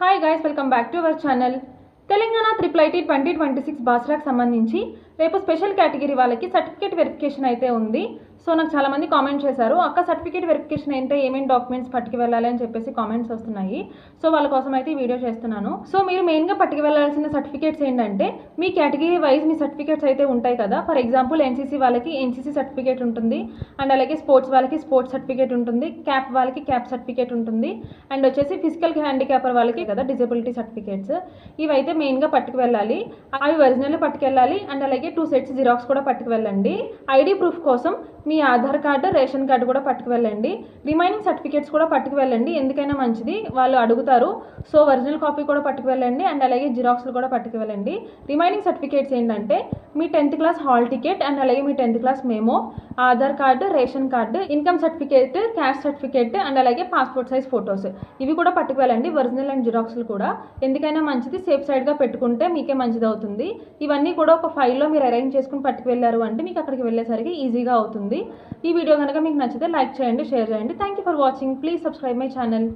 Hi guys, welcome back to our channel. Telangana triple IT 2026 బాస్రాకి సంబంధించి రేపు special category వాళ్ళకి certificate verification అయితే ఉంది. సో నాకు చాలామంది కామెంట్ చేశారు, అక్క సర్టిఫికేట్ వెరిఫికేషన్ అయితే ఏమేమి డాక్యుమెంట్స్ పట్టుకు వెళ్ళాలి అని చెప్పేసి కామెంట్స్ వస్తున్నాయి. సో వాళ్ళ కోసం అయితే ఈ వీడియో చేస్తున్నాను. సో మీరు మెయిన్గా పట్టుకు వెళ్ళాల్సిన సర్టిఫికేట్స్ ఏంటంటే, మీ కేటగిరీ వైజ్ మీ సర్టిఫికేట్స్ అయితే ఉంటాయి కదా. ఫర్ ఎగ్జాంపుల్ ఎన్సీసీ వాళ్ళకి ఎన్సీసీ సర్టిఫికేట్ ఉంటుంది, అండ్ అలాగే స్పోర్ట్స్ వాళ్ళకి స్పోర్ట్స్ సర్టిఫికేట్ ఉంటుంది, క్యాప్ వాళ్ళకి క్యాప్ సర్టిఫికేట్ ఉంటుంది, అండ్ వచ్చేసి ఫిజికల్ హ్యాండిక్యాపర్ వాళ్ళకి కదా డిజబిలిటీ సర్టిఫికేట్స్. ఇవైతే మెయిన్గా పట్టుకు వెళ్ళాలి. అవి ఒరిజినల్ పట్టుకెళ్ళాలి, అండ్ అలాగే 2 సెట్స్ జిరాక్స్ కూడా పట్టుకు వెళ్ళండి. ఐడి ప్రూఫ్ కోసం మీ ఆధార్ కార్డు, రేషన్ కార్డు కూడా పట్టుకు వెళ్ళండి. రిమైనింగ్ సర్టిఫికేట్స్ కూడా పట్టుకు వెళ్ళండి, ఎందుకైనా మంచిది, వాళ్ళు అడుగుతారు. సో ఒరిజినల్ కాపీ కూడా పట్టుకు వెళ్ళండి, అండ్ అలాగే జిరాక్స్లు కూడా పట్టుకు వెళ్ళండి. రిమైనింగ్ సర్టిఫికేట్స్ ఏంటంటే మీ 10th class hall ticket, and అలాగే మీ 10th class memo, Aadhaar card, ration card, income certificate, caste certificate, and అలాగే పాస్పోర్ట్ సైజ్ ఫొటోస్ ఇవి కూడా పట్టుకు వెళ్ళండి. ఒరిజినల్ అండ్ జిరాక్స్లు కూడా ఎందుకైనా మంచిది, సేఫ్ సైడ్గా పెట్టుకుంటే మీకే మంచిది అవుతుంది. ఇవన్నీ కూడా ఒక ఫైల్లో మీరు అరేంజ్ చేసుకుని పట్టుకు వెళ్ళారు అంటే మీకు అక్కడికి వెళ్ళేసరికి ఈజీగా అవుతుంది. ఈ వీడియో కనుక మీకు నచ్చితే లైక్ చేయండి, షేర్ చేయండి. Thank you for watching. Please subscribe my channel.